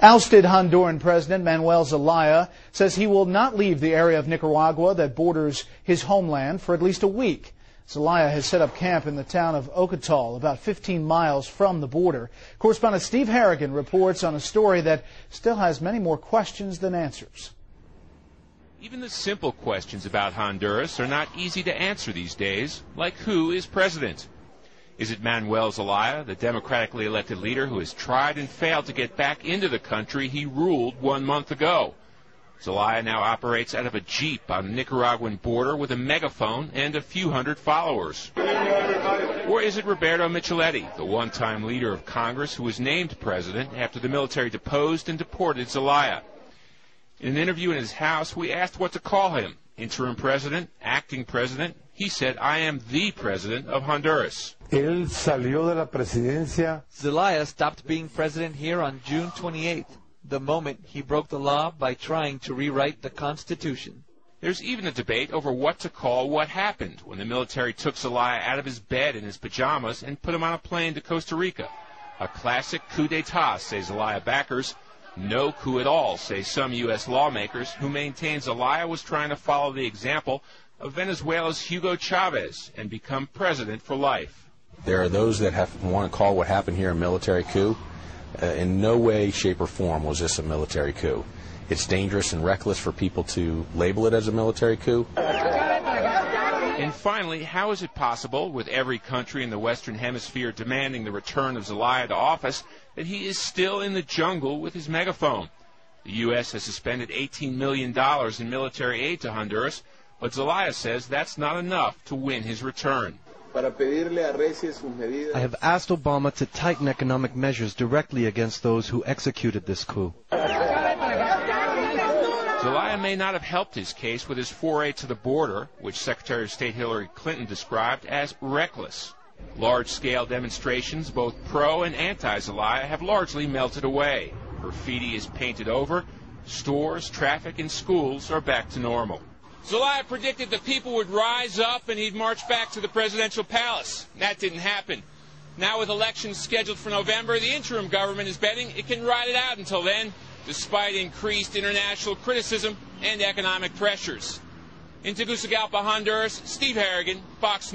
Ousted Honduran President Manuel Zelaya says he will not leave the area of Nicaragua that borders his homeland for at least a week. Zelaya has set up camp in the town of Ocotal, about 15 miles from the border. Correspondent Steve Harrigan reports on a story that still has many more questions than answers. Even the simple questions about Honduras are not easy to answer these days, like who is president? Is it Manuel Zelaya, the democratically elected leader who has tried and failed to get back into the country he ruled 1 month ago? Zelaya now operates out of a jeep on the Nicaraguan border with a megaphone and a few hundred followers. Or is it Roberto Micheletti, the one-time leader of Congress who was named president after the military deposed and deported Zelaya? In an interview in his house, we asked what to call him. Interim president, acting president. He said, "I am the president of Honduras." Él salió de la presidencia. Zelaya stopped being president here on June 28th, the moment he broke the law by trying to rewrite the Constitution. There's even a debate over what to call what happened when the military took Zelaya out of his bed in his pajamas and put him on a plane to Costa Rica. A classic coup d'etat, say Zelaya backers. No coup at all, say some U.S. lawmakers who maintain Zelaya was trying to follow the example of Venezuela's Hugo Chavez and become president for life. There are those that want to call what happened here a military coup. In no way, shape, or form was this a military coup. It's dangerous and reckless for people to label it as a military coup. And finally, how is it possible, with every country in the Western Hemisphere demanding the return of Zelaya to office, that he is still in the jungle with his megaphone? The U.S. has suspended $18 million in military aid to Honduras, but Zelaya says that's not enough to win his return. I have asked Obama to tighten economic measures directly against those who executed this coup. Zelaya may not have helped his case with his foray to the border, which Secretary of State Hillary Clinton described as reckless. Large-scale demonstrations, both pro and anti-Zelaya, have largely melted away. Graffiti is painted over. Stores, traffic, and schools are back to normal. Zelaya predicted the people would rise up and he'd march back to the presidential palace. That didn't happen. Now, with elections scheduled for November, the interim government is betting it can ride it out until then, despite increased international criticism and economic pressures. In Tegucigalpa, Honduras, Steve Harrigan, Fox News.